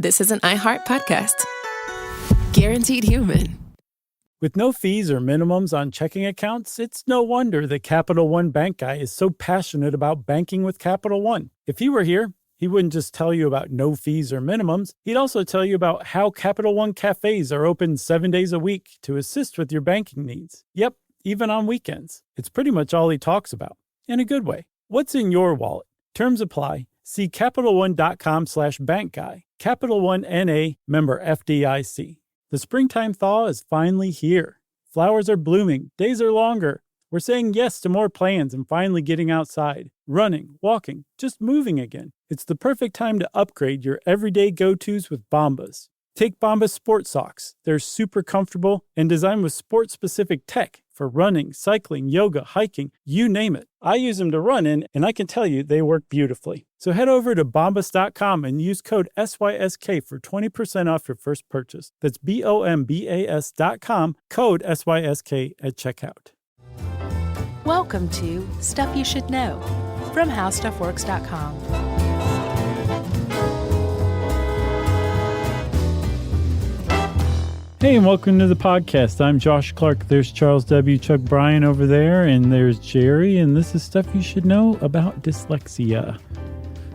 This is an iHeart podcast. Guaranteed human. With no fees or minimums on checking accounts, it's no wonder that Capital One Bank Guy is so passionate about banking with Capital One. If he were here, he wouldn't just tell you about no fees or minimums. He'd also tell you about how Capital One cafes are open 7 days a week to assist with your banking needs. Yep, even on weekends. It's pretty much all he talks about, in a good way. What's in your wallet? Terms apply. See CapitalOne.com/bankguy. Capital One N.A., member FDIC. The springtime thaw is finally here. Flowers are blooming. Days are longer. We're saying yes to more plans and finally getting outside. Running, walking, just moving again. It's the perfect time to upgrade your everyday go-tos with Bombas. Take Bombas Sport Socks. They're super comfortable and designed with sport-specific tech for running, cycling, yoga, hiking, you name it. I use them to run in, and I can tell you they work beautifully. So head over to bombas.com and use code SYSK for 20% off your first purchase. That's BOMBAS.com, code SYSK at checkout. Welcome to Stuff You Should Know from HowStuffWorks.com. Hey, and welcome to the podcast. I'm Josh Clark. There's Charles W. Chuck Bryan over there, and there's Jerry, and this is Stuff You Should Know about dyslexia.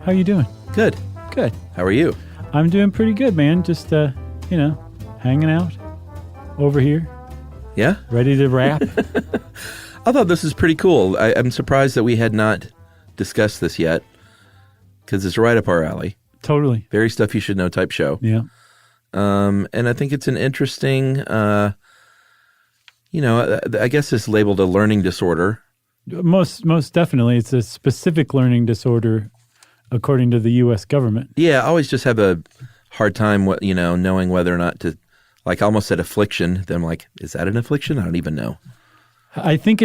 How you doing? Good. Good. How are you? I'm doing pretty good, man. Just, hanging out over here. Yeah? Ready to wrap. I thought this is pretty cool. I'm surprised that we had not discussed this yet, because it's right up our alley. Totally. Very Stuff You Should Know type show. Yeah. And I think it's an interesting, I guess it's labeled a learning disorder. Most definitely. It's a specific learning disorder, according to the U.S. government. Yeah, I always just have a hard time, knowing whether or not to, like I almost said affliction. Then I'm like, is that an affliction? I don't even know. I think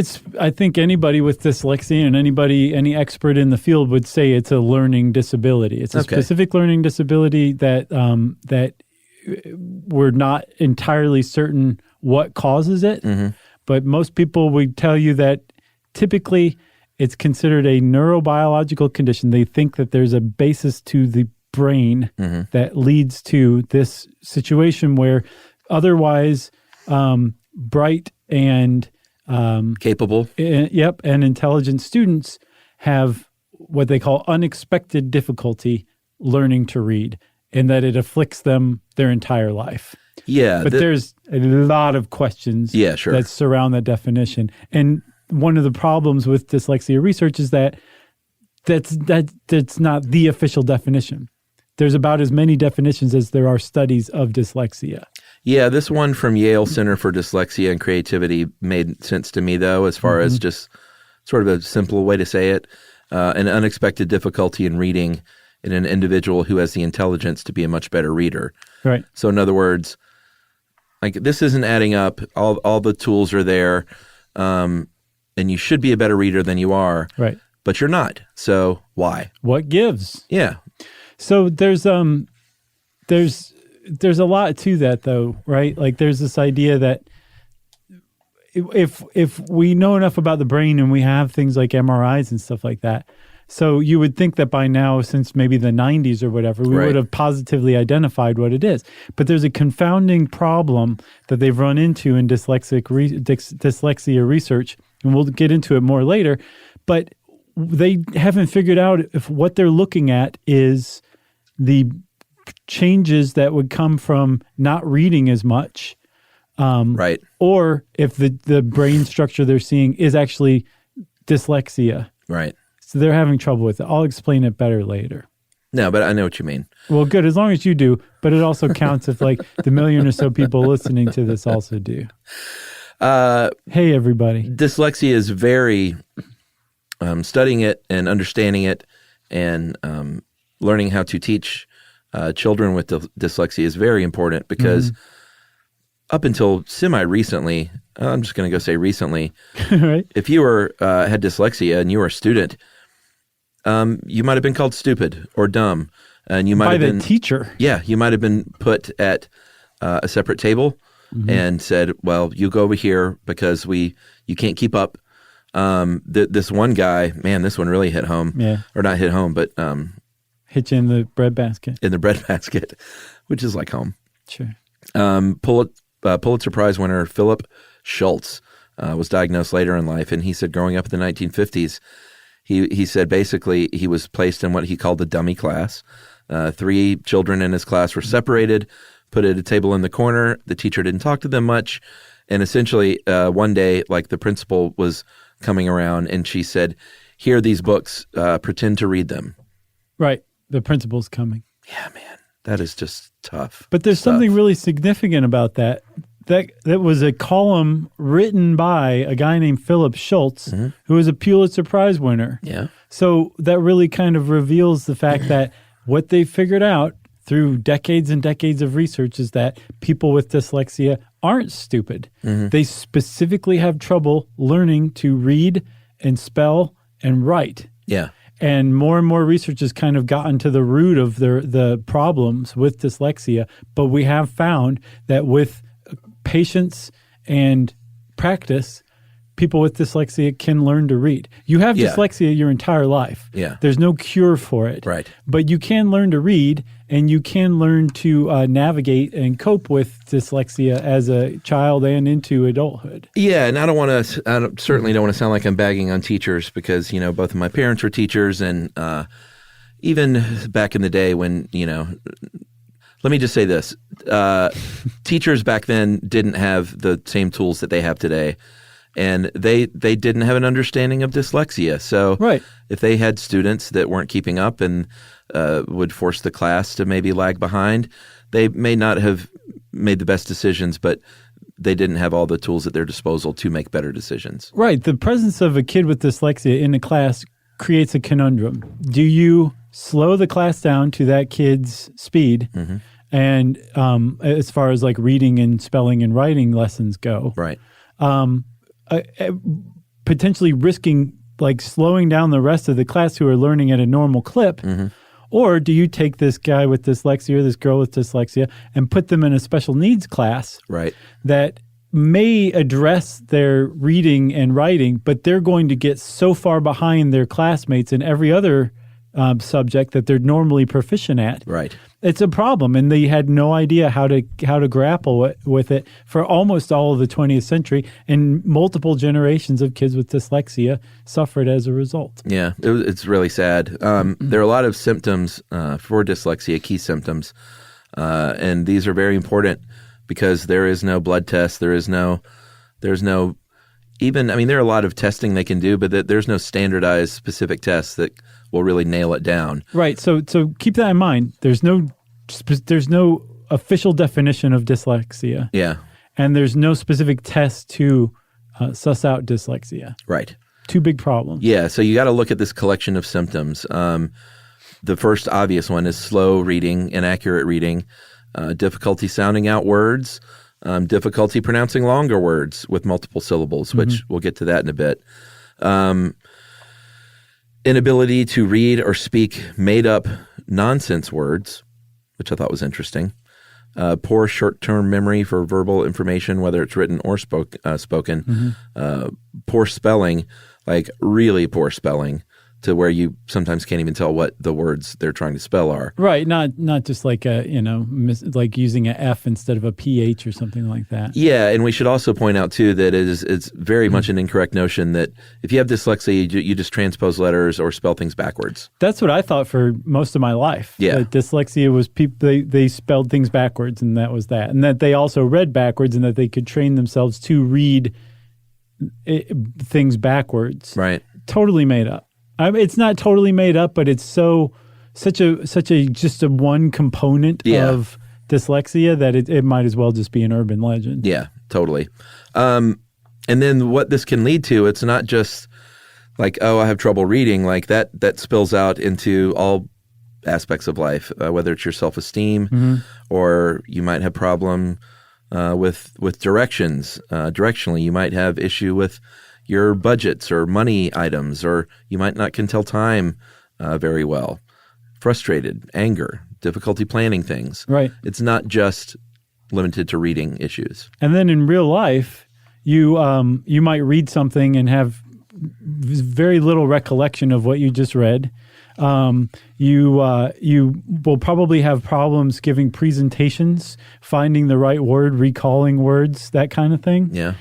anybody with dyslexia and any expert in the field would say it's a learning disability. It's a specific learning disability that we're not entirely certain what causes it. Mm-hmm. But most people would tell you that typically it's considered a neurobiological condition. They think that there's a basis to the brain that leads to this situation where otherwise bright and capable. And intelligent students have what they call unexpected difficulty learning to read, and that it afflicts them their entire life. Yeah. But there's a lot of questions that surround that definition. And one of the problems with dyslexia research is that's not the official definition. There's about as many definitions as there are studies of dyslexia. Yeah, this one from Yale Center for Dyslexia and Creativity made sense to me, though, as far as just sort of a simple way to say it. An unexpected difficulty in reading in an individual who has the intelligence to be a much better reader. Right. So in other words, like this isn't adding up. All the tools are there, and you should be a better reader than you are. Right. But you're not. So why? What gives? Yeah. So there's a lot to that, though, right? Like there's this idea that if we know enough about the brain and we have things like MRIs and stuff like that, so you would think that by now, since maybe the 90s or whatever, we would have positively identified what it is. But there's a confounding problem that they've run into in dyslexia research, and we'll get into it more later. But they haven't figured out if what they're looking at is the changes that would come from not reading as much, or if the brain structure they're seeing is actually dyslexia. Right. So they're having trouble with it. I'll explain it better later. No, but I know what you mean. Well, good, as long as you do. But it also counts if like the million or so people listening to this also do. Hey, everybody. Dyslexia is very, studying it and understanding it and learning how to teach children with dyslexia is very important because up until semi-recently, I'm just going to go say recently, right. If you had dyslexia and you were a student, you might have been called stupid or dumb, and you might have been by the teacher. Yeah, you might have been put at a separate table and said, "Well, you go over here because you can't keep up." This one guy, man, this one really hit home. Yeah, or not hit home, but hit you in the bread basket. In the bread basket, which is like home. Sure. Pulitzer Prize winner Philip Schultz was diagnosed later in life, and he said growing up in the 1950s, he said basically he was placed in what he called the dummy class. 3 children in his class were separated, put at a table in the corner. The teacher didn't talk to them much, and essentially one day, like the principal was coming around, and she said, "Here are these books. Pretend to read them." Right. The principal's coming. Yeah, man, that is just tough. But there's stuff. something really significant about that. That was a column written by a guy named Philip Schultz, who was a Pulitzer Prize winner. Yeah. So that really kind of reveals the fact that what they figured out through decades and decades of research is that people with dyslexia aren't stupid. They specifically have trouble learning to read and spell and write. Yeah. And more research has kind of gotten to the root of the problems with dyslexia. But we have found that with patience and practice, people with dyslexia can learn to read. You have dyslexia your entire life. Yeah. There's no cure for it. Right. But you can learn to read, and you can learn to navigate and cope with dyslexia as a child and into adulthood. Yeah, and I certainly don't want to sound like I'm bagging on teachers because, both of my parents were teachers, and even back in the day when, let me just say this. Teachers back then didn't have the same tools that they have today. And they didn't have an understanding of dyslexia. So if they had students that weren't keeping up and would force the class to maybe lag behind, they may not have made the best decisions, but they didn't have all the tools at their disposal to make better decisions. Right. The presence of a kid with dyslexia in a class creates a conundrum. Do you slow the class down to that kid's speed? And as far as like reading and spelling and writing lessons go. Right. Potentially risking like slowing down the rest of the class who are learning at a normal clip, or do you take this guy with dyslexia or this girl with dyslexia and put them in a special needs class that may address their reading and writing, but they're going to get so far behind their classmates in every other subject that they're normally proficient at. Right. It's a problem, and they had no idea how to grapple with it for almost all of the 20th century, and multiple generations of kids with dyslexia suffered as a result. Yeah, it's really sad. There are a lot of symptoms for dyslexia, key symptoms, and these are very important because there is no blood test. There's no even, there are a lot of testing they can do, but there's no standardized specific tests that will really nail it down. Right. So keep that in mind. There's no official definition of dyslexia. Yeah. And there's no specific test to suss out dyslexia. Right. Two big problems. Yeah. So you got to look at this collection of symptoms. The first obvious one is slow reading, inaccurate reading, difficulty sounding out words, difficulty pronouncing longer words with multiple syllables, which we'll get to that in a bit. Inability to read or speak made-up nonsense words, which I thought was interesting. Poor short-term memory for verbal information, whether it's written or spoken. Poor spelling, like really poor spelling, to where you sometimes can't even tell what the words they're trying to spell are. Right, not just like like using an F instead of a PH or something like that. Yeah, and we should also point out too that it's very much an incorrect notion that if you have dyslexia, you just transpose letters or spell things backwards. That's what I thought for most of my life. Yeah, that dyslexia was people they spelled things backwards, and that was that, and that they also read backwards, and that they could train themselves to read things backwards. Right, totally made up. It's not totally made up, but it's such a just a one component of dyslexia that it might as well just be an urban legend. Yeah, totally. And then what this can lead to, it's not just like, oh, I have trouble reading. Like that spills out into all aspects of life, whether it's your self-esteem or you might have problem with directions. Directionally, you might have issue with your budgets or money items, or you might not can tell time very well. Frustrated, anger, difficulty planning things. Right. It's not just limited to reading issues. And then in real life, you might read something and have very little recollection of what you just read. You will probably have problems giving presentations, finding the right word, recalling words, that kind of thing. Yeah.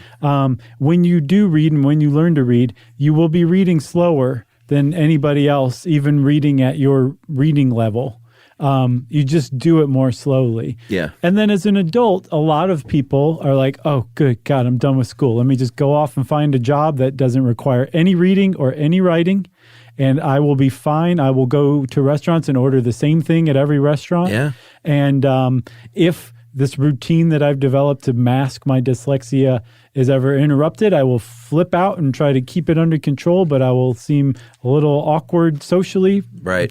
When you do read and when you learn to read, you will be reading slower than anybody else, even reading at your reading level. You just do it more slowly. Yeah. And then as an adult, a lot of people are like, oh, good God, I'm done with school. Let me just go off and find a job that doesn't require any reading or any writing, and I will be fine. I will go to restaurants and order the same thing at every restaurant. Yeah. And if this routine that I've developed to mask my dyslexia is ever interrupted, I will flip out and try to keep it under control, but I will seem a little awkward socially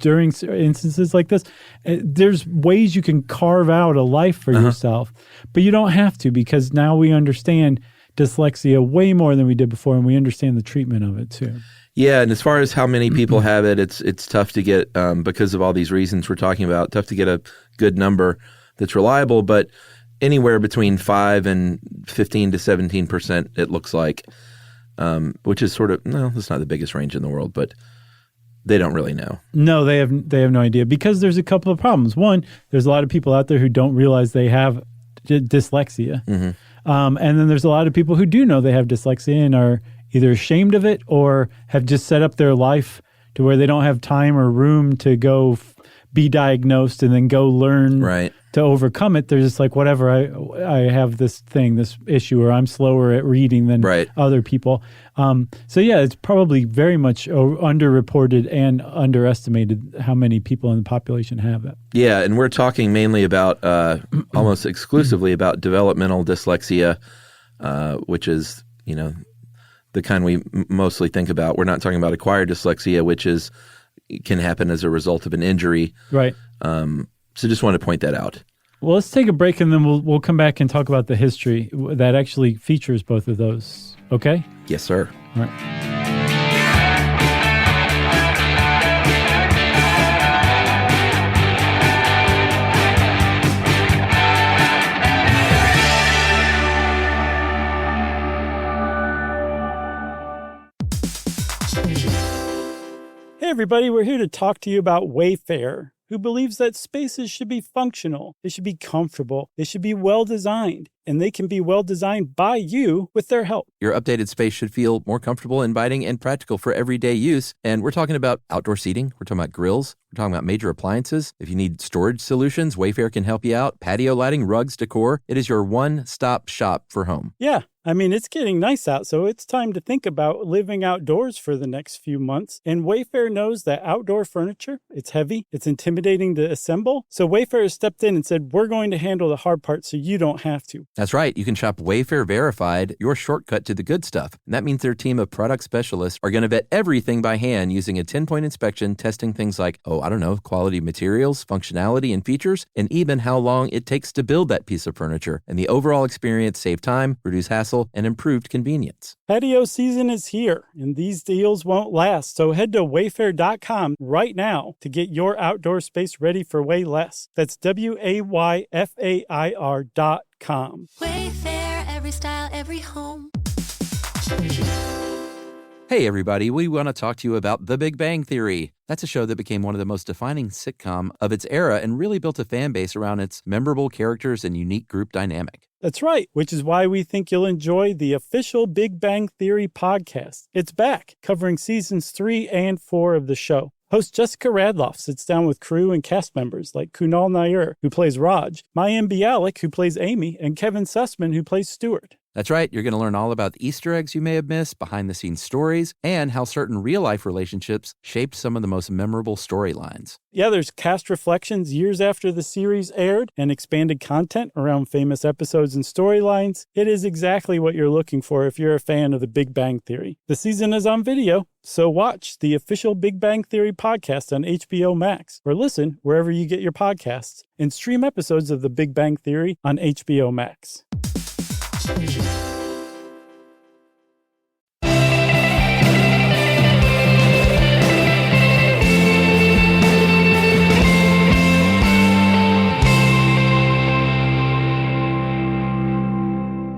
during instances like this. There's ways you can carve out a life for yourself, but you don't have to, because now we understand dyslexia way more than we did before, and we understand the treatment of it too. Yeah, and as far as how many people have it, it's tough to get, because of all these reasons we're talking about, tough to get a good number that's reliable, but anywhere between 5 and 15 to 17%, it looks like, which is sort of, no, that's not the biggest range in the world, but they don't really know. No, they have no idea, because there's a couple of problems. One, there's a lot of people out there who don't realize they have dyslexia. And then there's a lot of people who do know they have dyslexia and are either ashamed of it or have just set up their life to where they don't have time or room to go be diagnosed and then go learn to overcome it. They're just like, whatever, I have this thing, this issue, or I'm slower at reading than other people. So yeah, it's probably very much underreported and underestimated how many people in the population have it. Yeah, and we're talking mainly about, almost exclusively about developmental dyslexia, which is, the kind we mostly think about. We're not talking about acquired dyslexia, which can happen as a result of an injury. Right. So just want to point that out. Well, let's take a break, and then we'll come back and talk about the history that actually features both of those. Okay? Yes, sir. All right. Hey everybody, we're here to talk to you about Wayfair, who believes that spaces should be functional, they should be comfortable, they should be well designed, and they can be well designed by you with their help. Your updated space should feel more comfortable, inviting, and practical for everyday use. And we're talking about outdoor seating. We're talking about grills. We're talking about major appliances. If you need storage solutions, Wayfair can help you out. Patio lighting, rugs, decor. It is your one-stop shop for home. Yeah. I mean, it's getting nice out, so it's time to think about living outdoors for the next few months. And Wayfair knows that outdoor furniture, it's heavy, it's intimidating to assemble. So Wayfair has stepped in and said, we're going to handle the hard part so you don't have to. That's right. You can shop Wayfair Verified, your shortcut to the good stuff. And that means their team of product specialists are going to vet everything by hand using a 10-point inspection, testing things like, quality materials, functionality, and features, and even how long it takes to build that piece of furniture. And the overall experience save time, reduce hassle, and improved convenience. Patio season is here, and these deals won't last. So head to wayfair.com right now to get your outdoor space ready for way less. That's WAYFAIR.com. Wayfair, every style, every home. Hey everybody, we want to talk to you about The Big Bang Theory. That's a show that became one of the most defining sitcom of its era and really built a fan base around its memorable characters and unique group dynamic. That's right, which is why we think you'll enjoy the official Big Bang Theory podcast. It's back, covering seasons 3 and 4 of the show. Host Jessica Radloff sits down with crew and cast members like Kunal Nair, who plays Raj, Mayim Bialik, who plays Amy, and Kevin Sussman, who plays Stuart. That's right. You're going to learn all about the Easter eggs you may have missed, behind-the-scenes stories, and how certain real-life relationships shaped some of the most memorable storylines. Yeah, there's cast reflections years after the series aired and expanded content around famous episodes and storylines. It is exactly what you're looking for if you're a fan of The Big Bang Theory. The season is on video, so watch the official Big Bang Theory podcast on HBO Max, or listen wherever you get your podcasts, and stream episodes of The Big Bang Theory on HBO Max.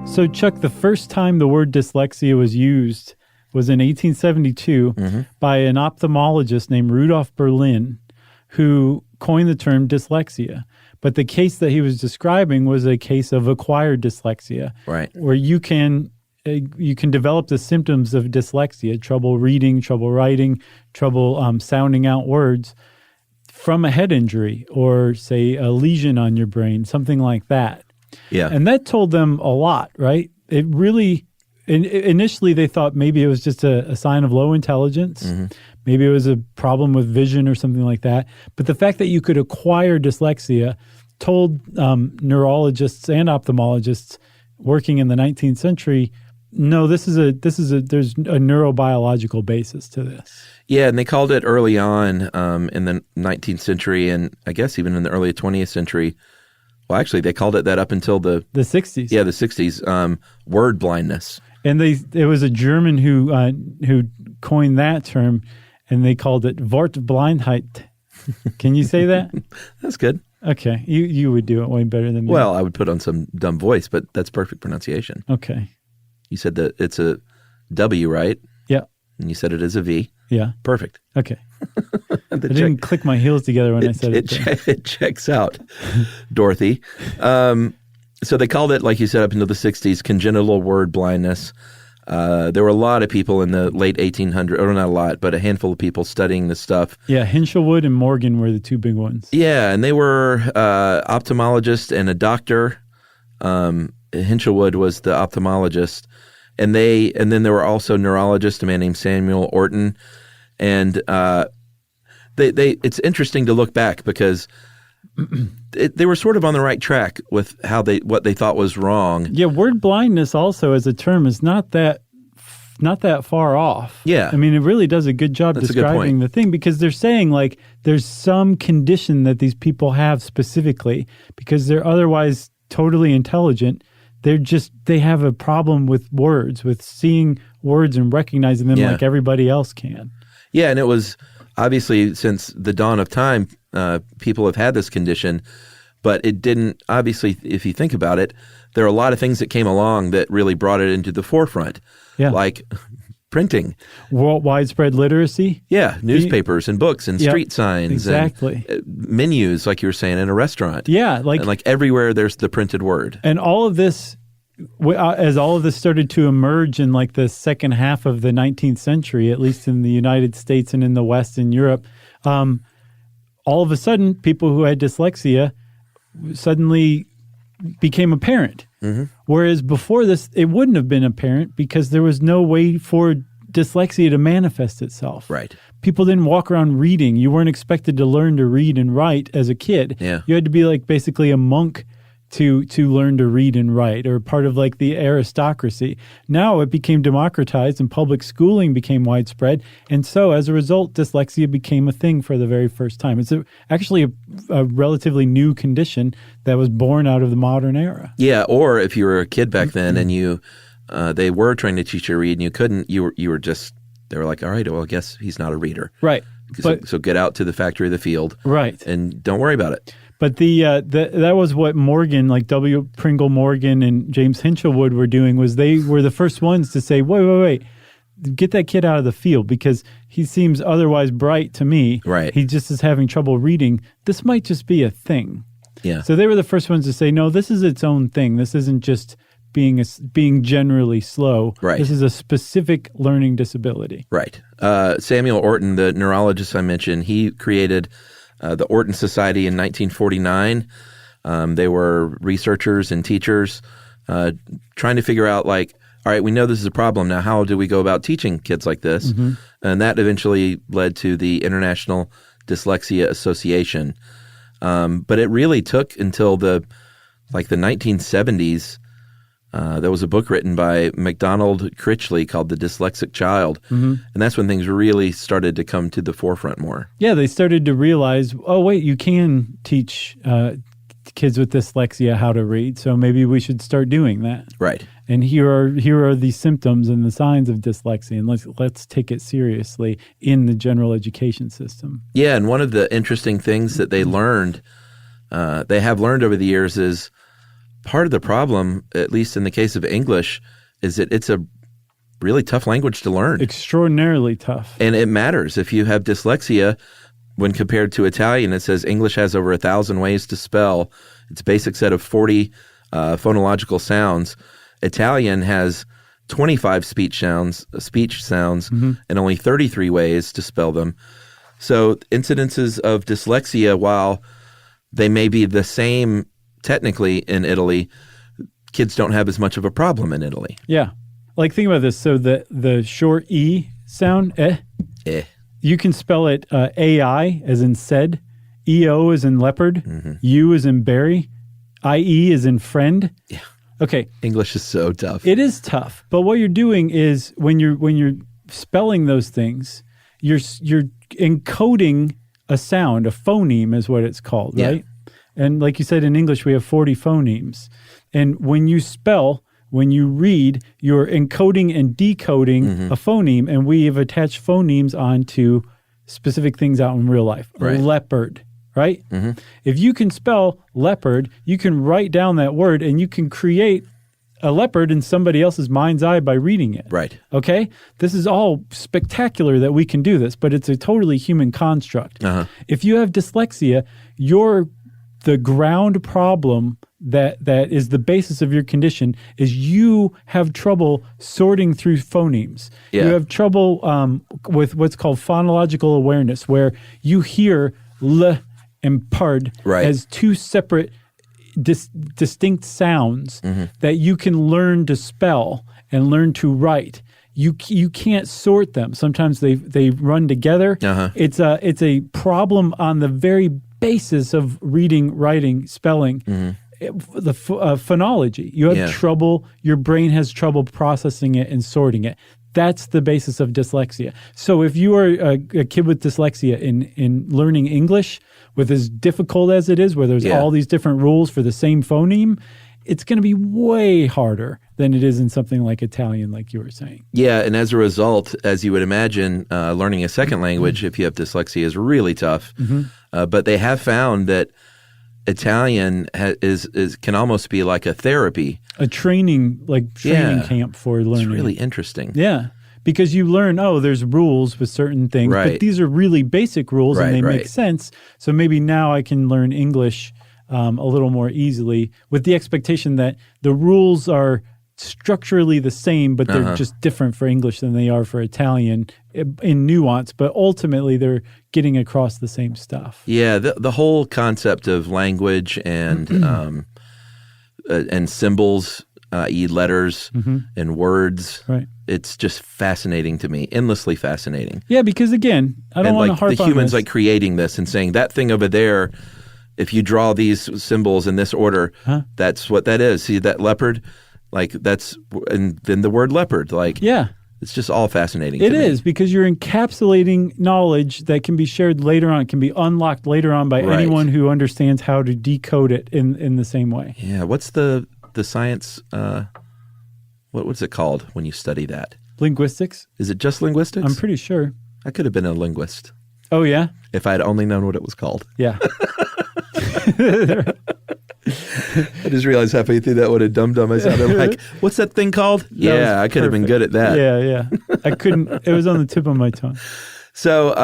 So, Chuck, the first time the word dyslexia was used was in 1872 by an ophthalmologist named Rudolf Berlin, who coined the term dyslexia. But the case that he was describing was a case of acquired dyslexia, Right. where you can develop the symptoms of dyslexia, trouble reading, trouble writing, trouble sounding out words from a head injury or, say, a lesion on your brain, something like that. Yeah. And that told them a lot, right? It really, initially they thought maybe it was just a sign of low intelligence. Maybe it was a problem with vision or something like that. But the fact that you could acquire dyslexia told neurologists and ophthalmologists working in the 19th century, no, there's a neurobiological basis to this. Yeah, and they called it early on in the 19th century, and I guess even in the early 20th century. Well, actually, they called it that up until the 60s. Yeah, the 60s. Word blindness. And it was a German who coined that term, and they called it Wortblindheit. Can you say that? That's good. Okay, you would do it way better than me. Well, I would put on some dumb voice, but that's perfect pronunciation. Okay. You said that it's a W, right? Yeah. And you said it is a V. Yeah. Perfect. Okay. I didn't click my heels together when I said it. It checks out, Dorothy. So they called it, like you said, up into the 60s, congenital word blindness. There were a lot of people in the late 1800s, or not a lot, but a handful of people studying this stuff. Yeah, Hinshelwood and Morgan were the two big ones. Yeah, and they were ophthalmologist and a doctor. Hinshelwood was the ophthalmologist. And then there were also neurologists, a man named Samuel Orton. And it's interesting to look back because they were sort of on the right track with what they thought was wrong. Yeah, word blindness also as a term is not that far off. Yeah. I mean, it really does a good job describing the thing because they're saying like there's some condition that these people have specifically because they're otherwise totally intelligent. They have a problem with words, with seeing words and recognizing them like everybody else can. Yeah, and it was obviously since the dawn of time, people have had this condition, but it didn't, obviously, if you think about it, there are a lot of things that came along that really brought it into the forefront, like printing. Widespread literacy? Yeah, newspapers and books and street signs. Exactly. And menus, like you were saying, in a restaurant. Yeah. And like everywhere there's the printed word. And all of this, as all of this started to emerge in like the second half of the 19th century, at least in the United States and in the West and Europe, all of a sudden people who had dyslexia suddenly became apparent. Whereas before this, it wouldn't have been apparent because there was no way for dyslexia to manifest itself. Right. People didn't walk around reading. You weren't expected to learn to read and write as a kid. Yeah. You had to be like basically a monk to learn to read and write, or part of like the aristocracy. Now it became democratized and public schooling became widespread. And so as a result, dyslexia became a thing for the very first time. It's actually a relatively new condition that was born out of the modern era. Yeah, or if you were a kid back then and they were trying to teach you to read and you couldn't, you were just, they were like, all right, well, I guess he's not a reader. Right. So get out to the factory of the field. Right. And don't worry about it. But that was what Morgan, like W. Pringle Morgan and James Hinshelwood were doing, was they were the first ones to say, wait, get that kid out of the field because he seems otherwise bright to me. Right. He just is having trouble reading. This might just be a thing. Yeah. So they were the first ones to say, no, this is its own thing. This isn't just being generally slow. Right. This is a specific learning disability. Right. Samuel Orton, the neurologist I mentioned, he created the Orton Society in 1949. They were researchers and teachers trying to figure out, like, all right, we know this is a problem. Now, how do we go about teaching kids like this? And that eventually led to the International Dyslexia Association. But it really took until the 1970s. There was a book written by MacDonald Critchley called The Dyslexic Child. And that's when things really started to come to the forefront more. Yeah, they started to realize, oh, wait, you can teach kids with dyslexia how to read, so maybe we should start doing that. Right. And here are the symptoms and the signs of dyslexia, and let's take it seriously in the general education system. Yeah, and one of the interesting things that they have learned over the years is part of the problem, at least in the case of English, is that really tough language to learn. Extraordinarily tough. And it matters. If you have dyslexia, when compared to Italian, it says English has over 1,000 ways to spell its basic set of 40 phonological sounds. Italian has 25 speech sounds, and only 33 ways to spell them. So incidences of dyslexia, while they may be the same technically in Italy, kids don't have as much of a problem in Italy. Yeah. Like, think about this. So the short E sound, you can spell it AI as in said, EO as in leopard, U as in berry, IE as in friend. Yeah. Okay. English is so tough. It is tough. But what you're doing is when you're spelling those things, you're encoding a sound. A phoneme is what it's called, right? And like you said, in English, we have 40 phonemes. And when you spell, when you read, you're encoding and decoding a phoneme. And we have attached phonemes onto specific things out in real life. Right. Leopard, right? If you can spell leopard, you can write down that word and you can create a leopard in somebody else's mind's eye by reading it. Right. Okay? This is all spectacular that we can do this, but it's a totally human construct. If you have dyslexia, the ground problem that is the basis of your condition is you have trouble sorting through phonemes. Yeah. You have trouble with what's called phonological awareness, where you hear l and pard as two separate distinct sounds that you can learn to spell and learn to write. You can't sort them. Sometimes they run together. It's a problem on the very basis of reading, writing, spelling. The phonology. You have trouble. Your brain has trouble processing it and sorting it. That's the basis of dyslexia. So if you are a kid with dyslexia in learning English, with as difficult as it is, where there's all these different rules for the same phoneme, it's going to be way harder than it is in something like Italian, like you were saying. Yeah, and as a result, as you would imagine, learning a second language, if you have dyslexia, is really tough. But they have found that Italian can almost be like a therapy. A training camp for learning. It's really interesting. Yeah. Because you learn, there's rules with certain things, but these are really basic rules and they make sense. So maybe now I can learn English a little more easily with the expectation that the rules are structurally the same, but they're just different for English than they are for Italian in nuance. But ultimately, they're getting across the same stuff. Yeah, the whole concept of language and symbols, i.e. letters and words, it's just fascinating to me, endlessly fascinating. Yeah, because again, I don't want to harp on the humans this. like creating this and saying that thing over there, if you draw these symbols in this order, that's what that is. See that leopard? Like that's, and then the word leopard, like, it's just all fascinating. It is, because you're encapsulating knowledge that can be shared later on, can be unlocked later on by anyone who understands how to decode it in the same way. Yeah. What's the science, what's it called when you study that? Linguistics. Is it just linguistics? I'm pretty sure. I could have been a linguist. Oh, yeah? If I had only known what it was called. Yeah. I just realized halfway through that what a dum-dum I sounded like. What's that thing called? Yeah, I could have been good at that. Yeah. I couldn't. It was on the tip of my tongue. So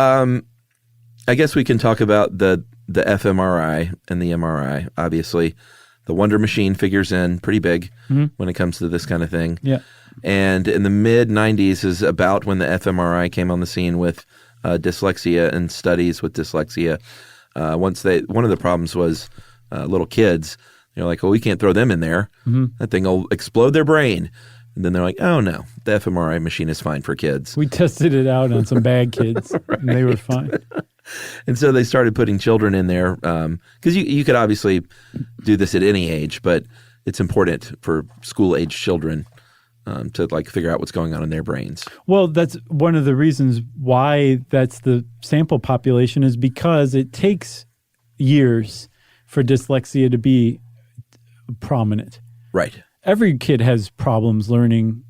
I guess we can talk about the fMRI and the MRI. Obviously, the Wonder Machine figures in pretty big when it comes to this kind of thing. Yeah. And in the mid-'90s is about when the fMRI came on the scene with dyslexia and studies with dyslexia. One of the problems was little kids. They're like, well, we can't throw them in there. That thing will explode their brain. And then they're like, oh, no, the fMRI machine is fine for kids. We tested it out on some bad kids, and they were fine. And so they started putting children in there because you could obviously do this at any age, but it's important for school-age children to like figure out what's going on in their brains. Well, that's one of the reasons why that's the sample population, is because it takes years for dyslexia to be prominent. Right. Every kid has problems learning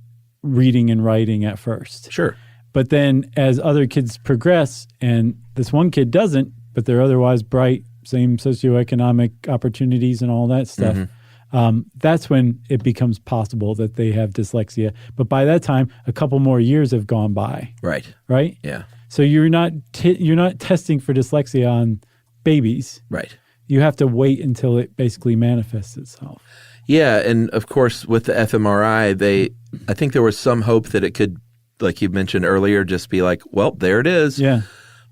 reading and writing at first. Sure. But then as other kids progress, and this one kid doesn't, but they're otherwise bright, same socioeconomic opportunities and all that stuff, that's when it becomes possible that they have dyslexia. But by that time, a couple more years have gone by. Right. Right? Yeah. So you're not testing for dyslexia on babies. Right. You have to wait until it basically manifests itself. Yeah, and of course with the fMRI, I think there was some hope that it could, like you mentioned earlier, just be like, well, there it is. Yeah.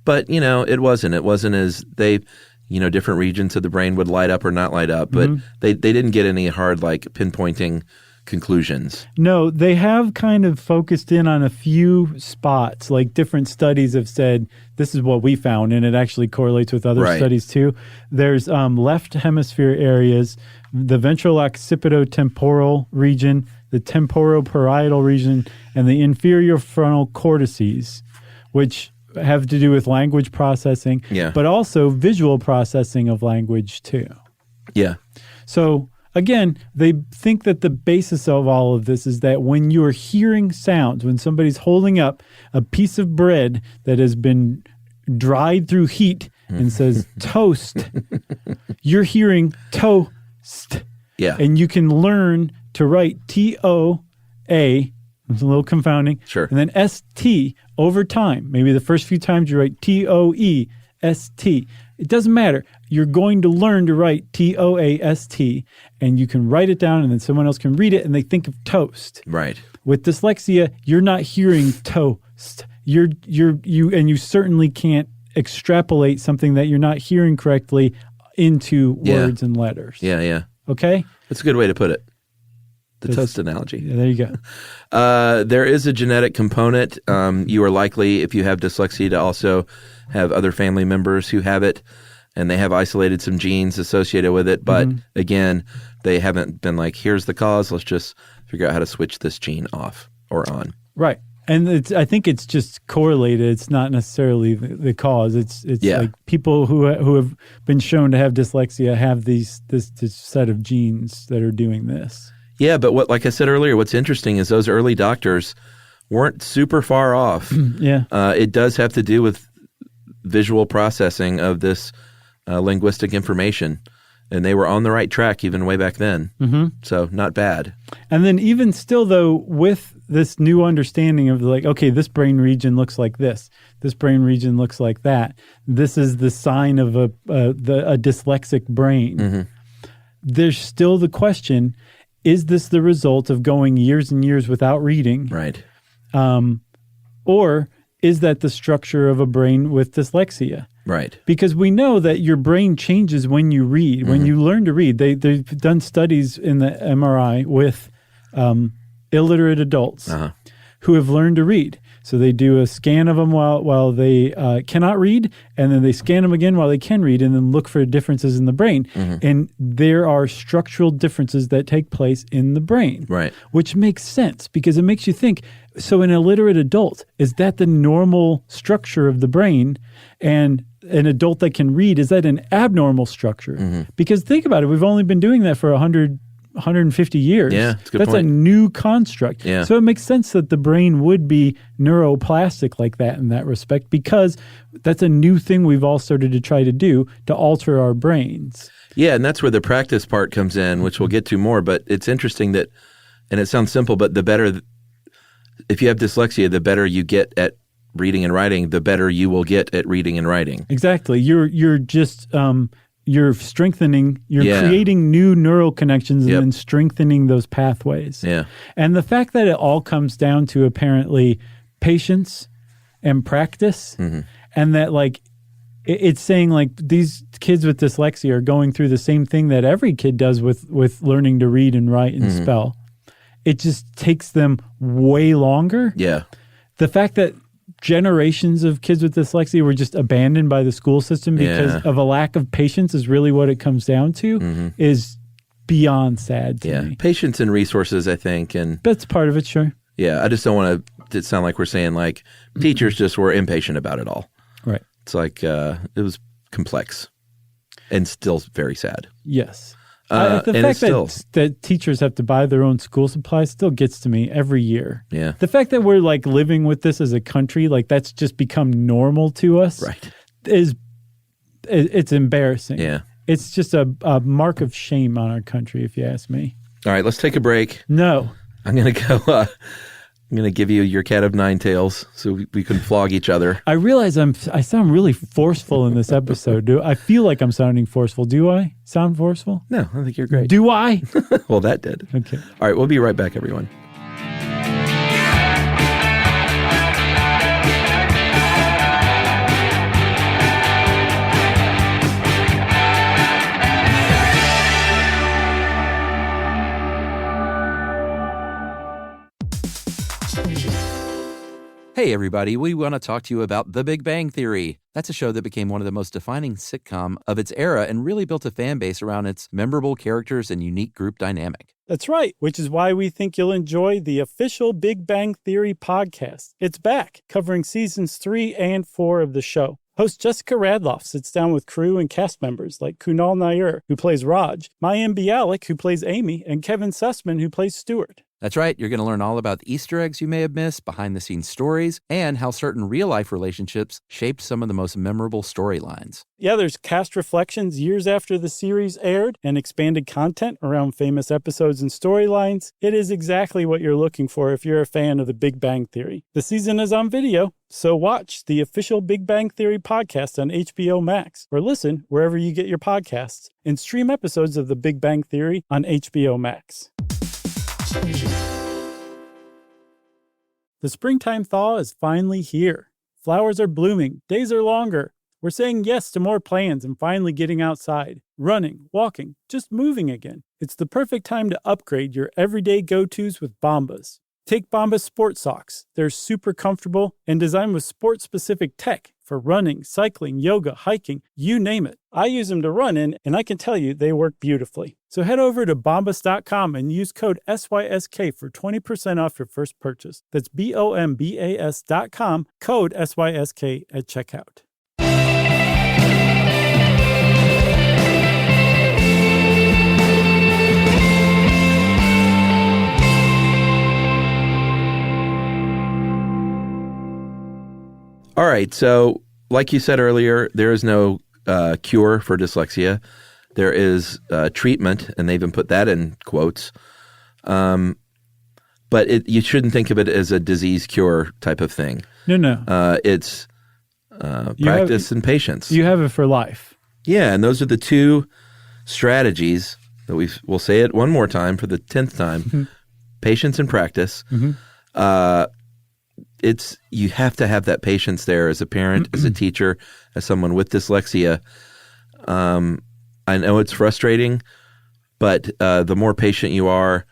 But, it wasn't. It wasn't as different regions of the brain would light up or not light up, but they didn't get any hard pinpointing conclusions. No, they have kind of focused in on a few spots, like different studies have said, this is what we found, and it actually correlates with other studies too. There's left hemisphere areas, the ventral occipitotemporal region, the temporoparietal region, and the inferior frontal cortices, which have to do with language processing, but also visual processing of language too. Yeah. So again, they think that the basis of all of this is that when you're hearing sounds, when somebody's holding up a piece of bread that has been dried through heat and says toast, you're hearing toast. Yeah. And you can learn to write T-O-A. It's a little confounding. Sure. And then S-T over time. Maybe the first few times you write T-O-E-S-T. It doesn't matter. You're going to learn to write T-O-A-S-T, and you can write it down, and then someone else can read it, and they think of toast. Right. With dyslexia, you're not hearing toast. You certainly can't extrapolate something that you're not hearing correctly into words and letters. Yeah, yeah. Okay? That's a good way to put it. The toast analogy. Yeah, there you go. There is a genetic component. You are likely, if you have dyslexia, to also have other family members who have it, and they have isolated some genes associated with it. But again, they haven't been like, here's the cause. Let's just figure out how to switch this gene off or on. Right. And I think it's just correlated. It's not necessarily the cause. It's like people who have been shown to have dyslexia have this set of genes that are doing this. Yeah, but like I said earlier, what's interesting is those early doctors weren't super far off. Yeah. It does have to do with visual processing of this linguistic information. And they were on the right track even way back then. Mm-hmm. So not bad. And then even still, though, with this new understanding of okay, this brain region looks like this. This brain region looks like that. This is the sign of a dyslexic brain. Mm-hmm. There's still the question, is this the result of going years and years without reading? Right. Or is that the structure of a brain with dyslexia? Right. Because we know that your brain changes when you read, when you learn to read. They've done studies in the MRI with illiterate adults who have learned to read. So they do a scan of them while they cannot read, and then they scan them again while they can read, and then look for differences in the brain. And there are structural differences that take place in the brain, right? Which makes sense because it makes you think, so an illiterate adult, is that the normal structure of the brain? And an adult that can read, is that an abnormal structure? Because think about it, we've only been doing that for 150 years. Yeah, that's a good That's point. a new construct. Yeah. So it makes sense that the brain would be neuroplastic like that in that respect, because that's a new thing we've all started to try to do to alter our brains. Yeah, and that's where the practice part comes in, which we'll get to more. But it's interesting that, and it sounds simple, but the better, if you have dyslexia, the better you get at reading and writing, the better you will get at reading and writing. Exactly. You're just you're strengthening, creating new neural connections and then strengthening those pathways. Yeah. And the fact that it all comes down to apparently patience and practice, and that it's saying these kids with dyslexia are going through the same thing that every kid does with learning to read and write and spell. It just takes them way longer. Yeah. The fact that generations of kids with dyslexia were just abandoned by the school system because of a lack of patience is really what it comes down to, is beyond sad to me. Patience and resources, I think. And that's part of it, sure. Yeah, I just don't want to sound like we're saying teachers just were impatient about it all. Right. It's it was complex and still very sad. Yes. The fact that teachers have to buy their own school supplies still gets to me every year. Yeah. The fact that we're living with this as a country, that's just become normal to us. Right. It's embarrassing. Yeah. It's just a mark of shame on our country, if you ask me. All right, let's take a break. No. I'm going to go. I'm going to give you your cat of nine tails so we can flog each other. I realize I sound really forceful in this episode. I feel like I'm sounding forceful. Do I sound forceful? No, I think you're great. Do I? Well, that did. Okay. All right, we'll be right back, everyone. Hey, everybody, we want to talk to you about The Big Bang Theory. That's a show that became one of the most defining sitcom of its era and really built a fan base around its memorable characters and unique group dynamic. That's right, which is why we think you'll enjoy the official Big Bang Theory podcast. It's back, covering seasons 3 and 4 of the show. Host Jessica Radloff sits down with crew and cast members like Kunal Nair, who plays Raj, Mayim Bialik, who plays Amy, and Kevin Sussman, who plays Stuart. That's right. You're going to learn all about the Easter eggs you may have missed, behind-the-scenes stories, and how certain real-life relationships shaped some of the most memorable storylines. Yeah, there's cast reflections years after the series aired and expanded content around famous episodes and storylines. It is exactly what you're looking for if you're a fan of The Big Bang Theory. The season is on video, so watch the official Big Bang Theory podcast on HBO Max, or listen wherever you get your podcasts, and stream episodes of The Big Bang Theory on HBO Max. The springtime thaw is finally here. Flowers are blooming, days are longer. We're saying yes to more plans and finally getting outside, running, walking, just moving again. It's the perfect time to upgrade your everyday go-tos with Bombas. Take Bombas sports socks. They're super comfortable and designed with sport-specific tech for running, cycling, yoga, hiking, you name it. I use them to run in, and I can tell you they work beautifully. So head over to bombas.com and use code SYSK for 20% off your first purchase. That's BOMBAS.com, code SYSK at checkout. All right, so like you said earlier, there is no cure for dyslexia. There is treatment, and they even put that in quotes. But you shouldn't think of it as a disease cure type of thing. No. It's practice and patience. You have it for life. Yeah, and those are the two strategies that we'll say it one more time for the 10th time. Mm-hmm. Patience and practice. Mm-hmm. You have to have that patience there as a parent, as a teacher, as someone with dyslexia. I know it's frustrating, but the more patient you are,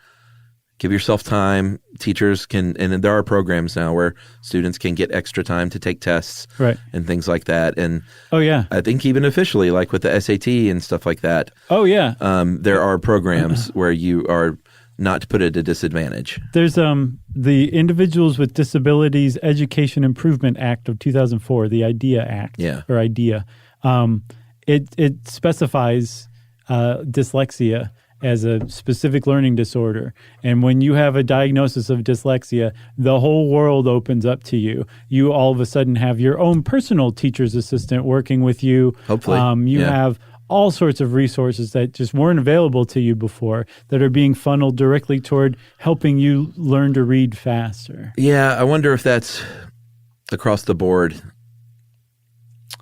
give yourself time. Teachers can, and there are programs now where students can get extra time to take tests, right, and things like that. And I think even officially, like with the SAT and stuff like that. There are programs where you are not put at a disadvantage. There's the Individuals with Disabilities Education Improvement Act of 2004, the IDEA Act, or IDEA. It specifies dyslexia as a specific learning disorder. And when you have a diagnosis of dyslexia, the whole world opens up to you. You all of a sudden have your own personal teacher's assistant working with you. Hopefully. You have all sorts of resources that just weren't available to you before that are being funneled directly toward helping you learn to read faster. Yeah, I wonder if that's across the board.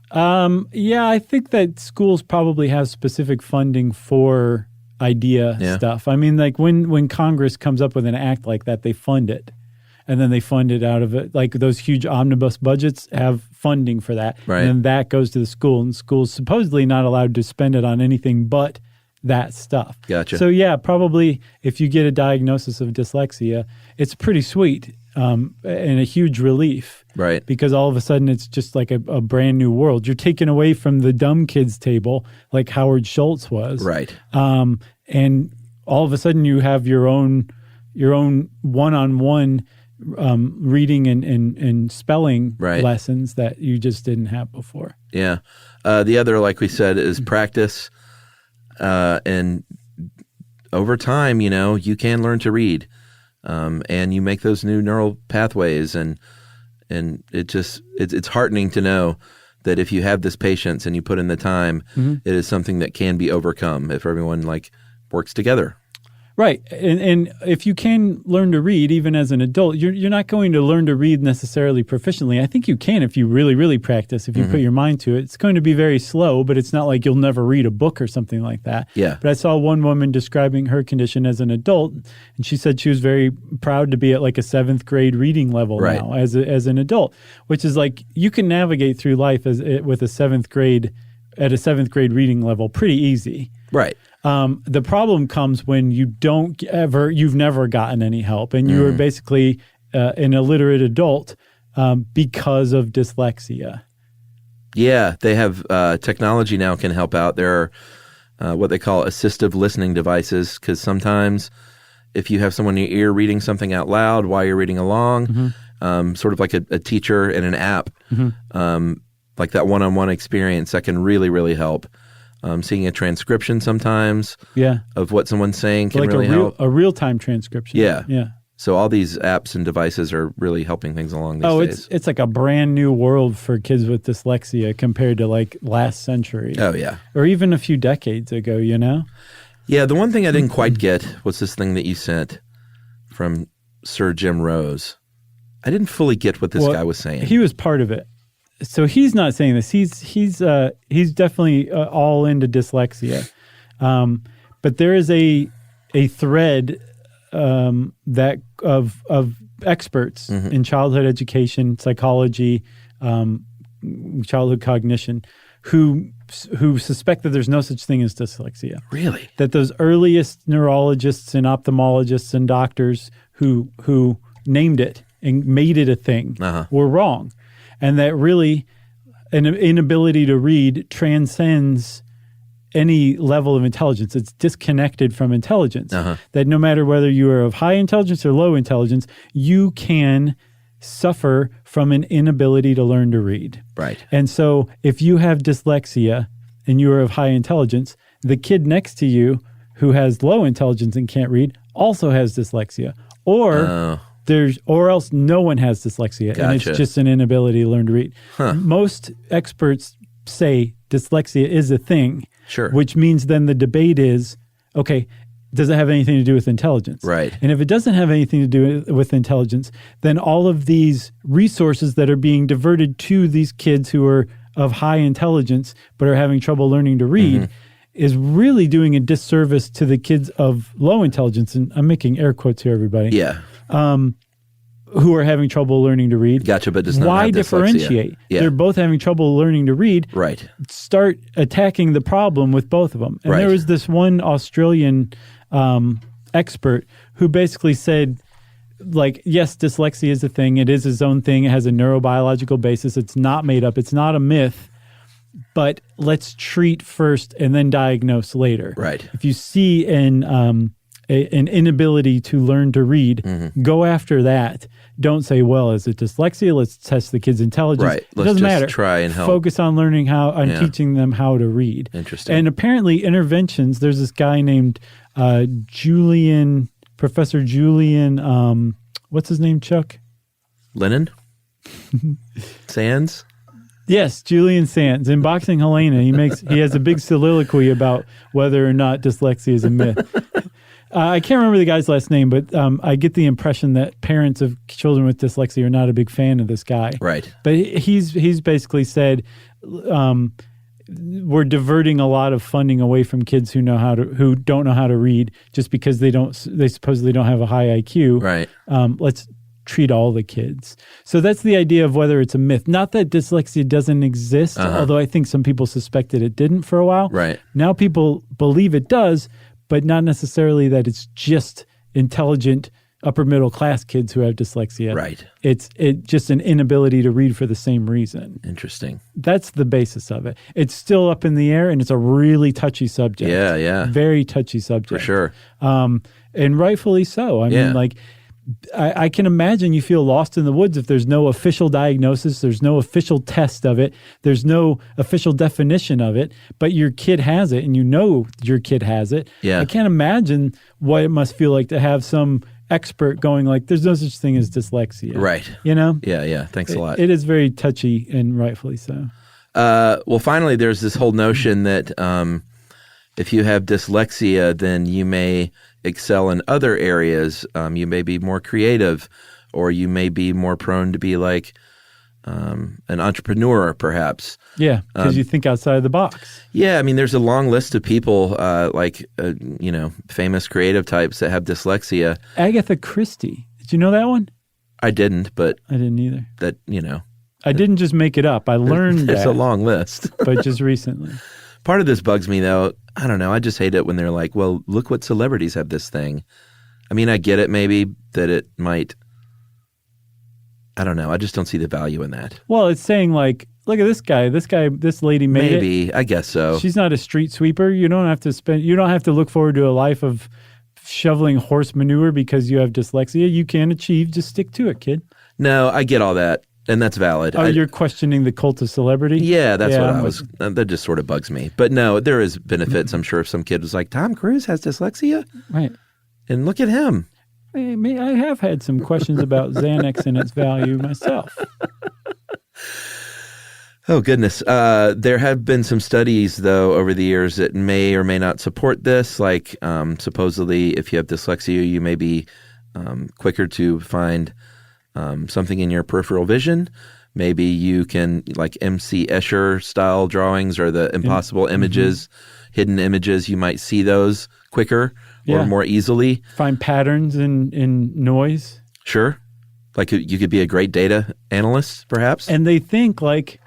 I think that schools probably have specific funding for IDEA stuff. I mean, like when Congress comes up with an act like that, they fund it. And then they fund it out of it. Like those huge omnibus budgets have funding for that. Right. And then that goes to the school. And school's supposedly not allowed to spend it on anything but that stuff. Gotcha. So yeah, probably if you get a diagnosis of dyslexia, it's pretty sweet and a huge relief. Right. Because all of a sudden it's just like a brand new world. You're taken away from the dumb kids table like Howard Schultz was. Right. And all of a sudden you have your own one-on-one reading and spelling lessons that you just didn't have before. Yeah. The other, like we said, is practice. And over time, you can learn to read. And you make those new neural pathways, and it's heartening to know that if you have this patience and you put in the time, it is something that can be overcome if everyone works together. Right. And if you can learn to read, even as an adult, you're not going to learn to read necessarily proficiently. I think you can if you really, really practice, if you put your mind to it. It's going to be very slow, but it's not like you'll never read a book or something like that. Yeah. But I saw one woman describing her condition as an adult, and she said she was very proud to be at like a 7th grade reading level now as an adult, which is like you can navigate through life with a 7th grade at a 7th grade reading level pretty easy. Right. The problem comes when you've never gotten any help, and you are basically an illiterate adult because of dyslexia. Yeah, they have technology now can help out. There are what they call assistive listening devices, because sometimes if you have someone in your ear reading something out loud while you're reading along, sort of like a teacher in an app, like that one-on-one experience, that can really, really help. Seeing a transcription sometimes of what someone's saying can really help. A real-time transcription. Yeah. So all these apps and devices are really helping things along these days. It's like a brand new world for kids with dyslexia compared to like last century. Oh, yeah. Or even a few decades ago, you know? Yeah, the one thing I didn't quite get was this thing that you sent from Sir Jim Rose. I didn't fully get what this guy was saying. He was part of it. So he's not saying this. He's definitely all into dyslexia, but there is a thread that of experts in childhood education, psychology, childhood cognition, who suspect that there's no such thing as dyslexia. Really? That those earliest neurologists and ophthalmologists and doctors who named it and made it a thing were wrong. And that really an inability to read transcends any level of intelligence. It's disconnected from intelligence. That no matter whether you are of high intelligence or low intelligence, you can suffer from an inability to learn to read. Right. And so if you have dyslexia and you are of high intelligence, the kid next to you who has low intelligence and can't read also has dyslexia. Or else no one has dyslexia, and it's just an inability to learn to read. Most experts say dyslexia is a thing, which means then the debate is, okay, does it have anything to do with intelligence? Right. And if it doesn't have anything to do with intelligence, then all of these resources that are being diverted to these kids who are of high intelligence but are having trouble learning to read is really doing a disservice to the kids of low intelligence. And I'm making air quotes here, everybody. Yeah. Who are having trouble learning to read. Gotcha, but does not Why have dyslexia. Differentiate? Yeah. They're both having trouble learning to read. Right. Start attacking the problem with both of them. And there was this one Australian expert who basically said, like, yes, dyslexia is a thing. It is its own thing. It has a neurobiological basis. It's not made up. It's not a myth. But let's treat first and then diagnose later. Right. If you see an inability to learn to read, go after that. Don't say, well, is it dyslexia? Let's test the kid's intelligence. Right. It doesn't matter. Try and help. Focus on learning teaching them how to read. Interesting. And apparently interventions, there's this guy named Professor Julian, what's his name, Chuck? Lennon? Sands? Yes, Julian Sands. In Boxing Helena, he has a big soliloquy about whether or not dyslexia is a myth. I can't remember the guy's last name, but I get the impression that parents of children with dyslexia are not a big fan of this guy. Right. But he's basically said we're diverting a lot of funding away from kids who don't know how to read just because they supposedly don't have a high IQ. Right. Let's treat all the kids. So that's the idea of whether it's a myth. Not that dyslexia doesn't exist, although I think some people suspected it didn't for a while. Right. Now people believe it does, but not necessarily that it's just intelligent upper middle class kids who have dyslexia. Right. It's just an inability to read for the same reason. Interesting. That's the basis of it. It's still up in the air, and it's a really touchy subject. Yeah. Very touchy subject. For sure. And rightfully so. I mean, like, I can imagine you feel lost in the woods if there's no official diagnosis, there's no official test of it, there's no official definition of it, but your kid has it and you know your kid has it. Yeah. I can't imagine what it must feel like to have some expert going like, there's no such thing as dyslexia. Right. You know? Yeah. Thanks a lot. It is very touchy and rightfully so. Well, finally, there's this whole notion that if you have dyslexia, then you may excel in other areas. You may be more creative, or you may be more prone to be like an entrepreneur, perhaps. Yeah, because you think outside the box. Yeah, I mean, there's a long list of people famous creative types that have dyslexia. Agatha Christie. Did you know that one? I didn't, but I didn't either. I didn't just make it up. I learned It's that. a long list. But just recently. Part of this bugs me, though. I don't know. I just hate it when they're like, well, look what celebrities have this thing. I mean, I get it maybe that it might. I don't know. I just don't see the value in that. Well, it's saying like, look at this guy, this lady made it. Maybe. I guess so. She's not a street sweeper. You don't have to look forward to a life of shoveling horse manure because you have dyslexia. You can achieve. Just stick to it, kid. No, I get all that. And that's valid. Oh, you're questioning the cult of celebrity? Yeah, that's what I was. That just sort of bugs me. But no, there is benefits. I'm sure if some kid was like, Tom Cruise has dyslexia? Right. And look at him. I have had some questions about Xanax and its value myself. Oh, goodness. There have been some studies, though, over the years that may or may not support this. Like, supposedly, if you have dyslexia, you may be quicker to find something in your peripheral vision. Maybe you can, like M.C. Escher-style drawings or the impossible images, hidden images, you might see those quicker or more easily. Find patterns in noise. Sure. Like you could be a great data analyst, perhaps. And they think like,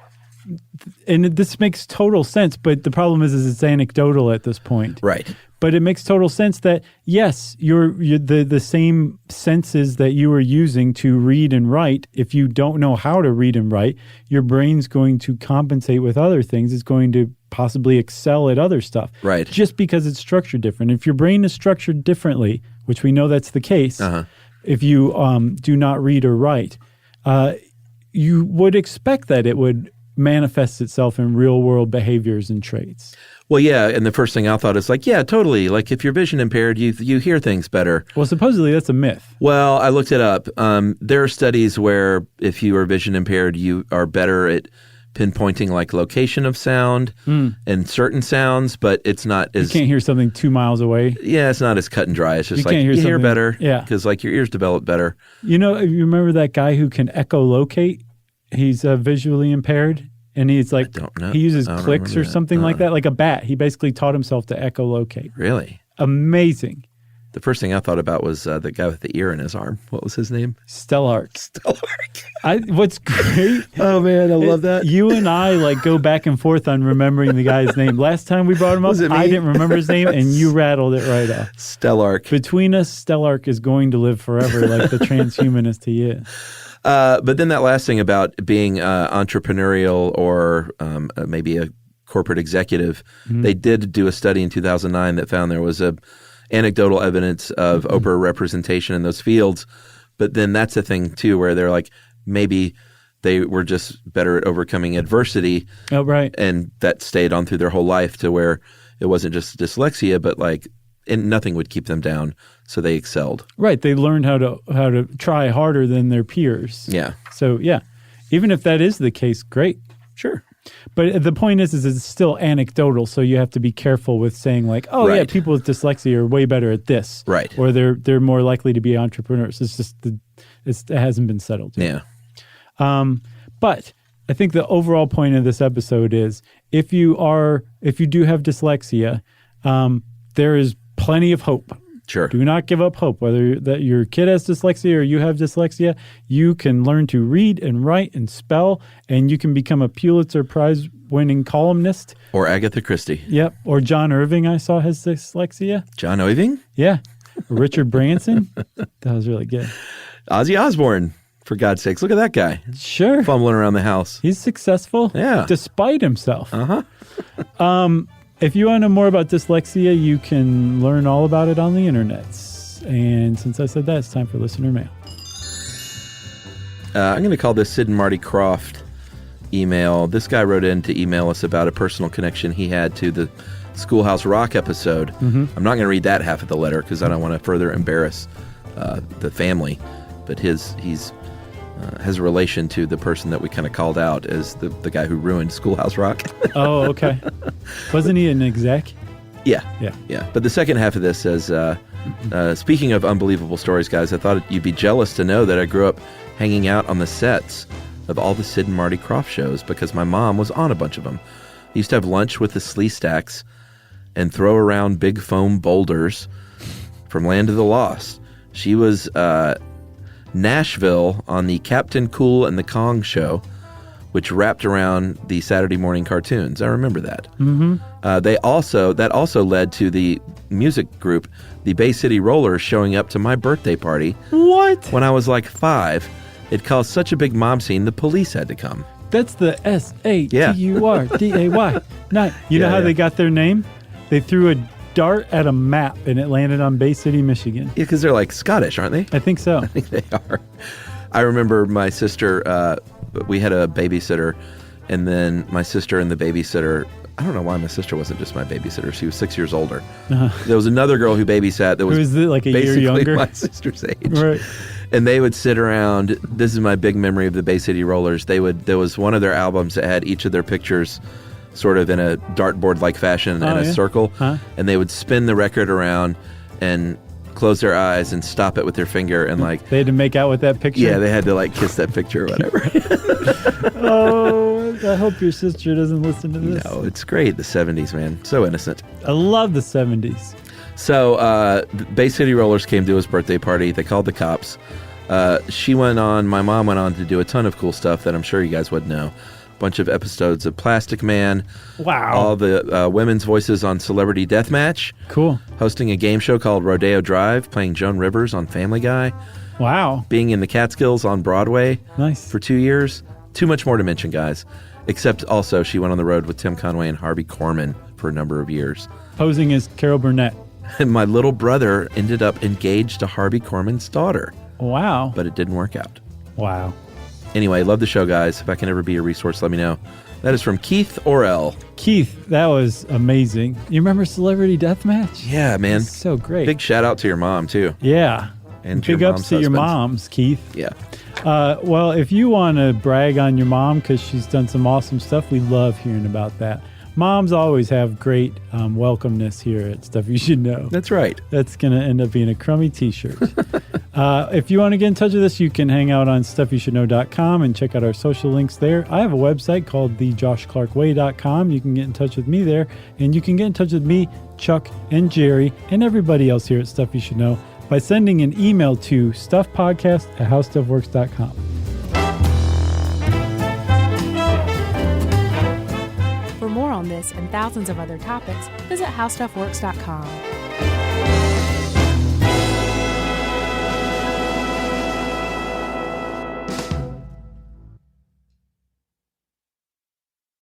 and this makes total sense, but the problem is it's anecdotal at this point. Right. But it makes total sense that, yes, you're the same senses that you are using to read and write. If you don't know how to read and write, your brain's going to compensate with other things. It's going to possibly excel at other stuff. Right. Just because it's structured different. If your brain is structured differently, which we know that's the case, if you do not read or write, you would expect that it would manifest itself in real-world behaviors and traits. Well, yeah, and the first thing I thought is like, yeah, totally. Like if you're vision impaired, you hear things better. Well, supposedly that's a myth. Well, I looked it up. There are studies where if you are vision impaired, you are better at pinpointing like location of sound and certain sounds, but it's not as... You can't hear something 2 miles away. Yeah, it's not as cut and dry. It's just you hear better. Yeah. Because like your ears develop better. You know, you remember that guy who can echolocate? He's visually impaired. And he's like, I don't know. He uses clicks or something like that, like a bat. He basically taught himself to echolocate. Really? Amazing. The first thing I thought about was the guy with the ear in his arm. What was his name? Stellark. What's great? Oh man, I love that. You and I like go back and forth on remembering the guy's name. Last time we brought him up, I didn't remember his name, and you rattled it right off. Stellark. Between us, Stellark is going to live forever, like the transhumanist he is. But then that last thing about being entrepreneurial or maybe a corporate executive, they did do a study in 2009 that found there was anecdotal evidence of overrepresentation in those fields. But then that's the thing too, where they're like, maybe they were just better at overcoming adversity. Oh, right. And that stayed on through their whole life to where it wasn't just dyslexia, but like, and nothing would keep them down. So they excelled. Right. They learned how to try harder than their peers. Yeah. So yeah, even if that is the case, great. Sure. But the point is it's still anecdotal. So you have to be careful with saying like, oh yeah, people with dyslexia are way better at this. Right. Or they're more likely to be entrepreneurs. It's just it hasn't been settled yet. Yeah. But I think the overall point of this episode is if you do have dyslexia, there is plenty of hope. Sure. Do not give up hope. Whether that your kid has dyslexia or you have dyslexia, you can learn to read and write and spell, and you can become a Pulitzer Prize-winning columnist. Or Agatha Christie. Yep. Or John Irving, I saw, has dyslexia. John Irving? Yeah. Richard Branson. That was really good. Ozzy Osbourne, for God's sakes. Look at that guy. Sure. Fumbling around the house. He's successful. Yeah. Despite himself. Uh-huh. If you want to know more about dyslexia, you can learn all about it on the internet. And since I said that, it's time for listener mail. I'm going to call this Sid and Marty Croft email. This guy wrote in to email us about a personal connection he had to the Schoolhouse Rock episode. I'm not going to read that half of the letter because I don't want to further embarrass the family. But he's has a relation to the person that we kind of called out as the guy who ruined Schoolhouse Rock. Oh, okay. Wasn't he an exec? Yeah. Yeah. Yeah. But the second half of this says, speaking of unbelievable stories, guys, I thought you'd be jealous to know that I grew up hanging out on the sets of all the Sid and Marty Krofft shows because my mom was on a bunch of them. I used to have lunch with the Slee Stacks and throw around big foam boulders from Land of the Lost. She was Nashville on the Captain Cool and the Kong show, which wrapped around the Saturday morning cartoons. I remember that. Mm-hmm. That also led to the music group, the Bay City Rollers, showing up to my birthday party. What? When I was like 5. It caused such a big mob scene, the police had to come. That's the SATURDAY. Night. You know how they got their name? They threw a dart at a map and it landed on Bay City, Michigan. Yeah, because they're like Scottish, aren't they? I think so. I think they are. I remember my sister, we had a babysitter, and then my sister and the babysitter, I don't know why my sister wasn't just my babysitter. She was 6 years older. There was another girl who babysat that was like a year younger? my sister's age. Right. And they would sit around. This is my big memory of the Bay City Rollers. There was one of their albums that had each of their pictures sort of in a dartboard-like fashion in a circle. Huh? And they would spin the record around and close their eyes and stop it with their finger and like... They had to make out with that picture? Yeah, they had to like kiss that picture or whatever. Oh, I hope your sister doesn't listen to this. No, it's great. The 70s, man. So innocent. I love the 70s. So the Bay City Rollers came to his birthday party. They called the cops. My mom went on to do a ton of cool stuff that I'm sure you guys would know. Bunch of episodes of Plastic Man. Wow. All the women's voices on Celebrity Deathmatch. Cool. Hosting a game show called Rodeo Drive, playing Joan Rivers on Family Guy. Wow. Being in the Catskills on Broadway. Nice. For 2 years. Too much more to mention, guys. Except also she went on the road with Tim Conway and Harvey Korman for a number of years. Posing as Carol Burnett. And my little brother ended up engaged to Harvey Korman's daughter. Wow. But it didn't work out. Wow. Anyway, love the show, guys. If I can ever be a resource, let me know. That is from Keith Orell. Keith, that was amazing. You remember Celebrity Deathmatch? Yeah, man. So great. Big shout out to your mom, too. Yeah. And big ups to your moms, Keith. Yeah. Well, if you want to brag on your mom because she's done some awesome stuff, we love hearing about that. Moms always have great welcomeness here at Stuff You Should Know. That's right. That's going to end up being a crummy t-shirt. If you want to get in touch with us, you can hang out on StuffYouShouldKnow.com and check out our social links there. I have a website called thejoshclarkway.com. You can get in touch with me there, and you can get in touch with me, Chuck, and Jerry, and everybody else here at Stuff You Should Know by sending an email to stuffpodcast@howstuffworks.com. For more on this and thousands of other topics, visit howstuffworks.com.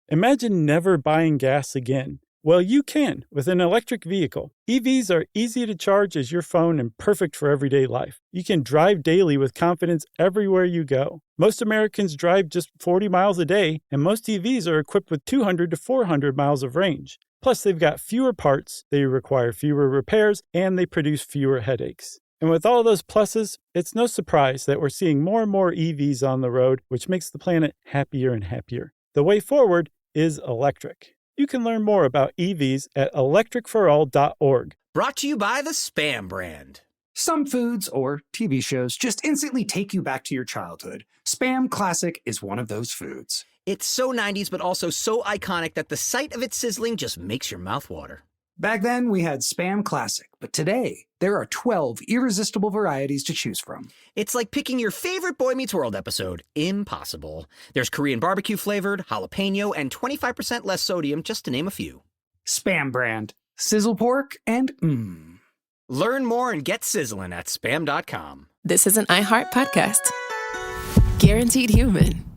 Imagine never buying gas again. Well, you can with an electric vehicle. EVs are easy to charge as your phone and perfect for everyday life. You can drive daily with confidence everywhere you go. Most Americans drive just 40 miles a day, and most EVs are equipped with 200 to 400 miles of range. Plus, they've got fewer parts, they require fewer repairs, and they produce fewer headaches. And with all those pluses, it's no surprise that we're seeing more and more EVs on the road, which makes the planet happier and happier. The way forward is electric. You can learn more about EVs at electricforall.org. Brought to you by the Spam brand. Some foods or TV shows just instantly take you back to your childhood. Spam Classic is one of those foods. It's so 90s, but also so iconic that the sight of it sizzling just makes your mouth water. Back then, we had Spam Classic, but today, there are 12 irresistible varieties to choose from. It's like picking your favorite Boy Meets World episode. Impossible. There's Korean barbecue flavored, jalapeno, and 25% less sodium, just to name a few. Spam brand. Sizzle pork and Learn more and get sizzling at spam.com. This is an iHeart podcast. Guaranteed human.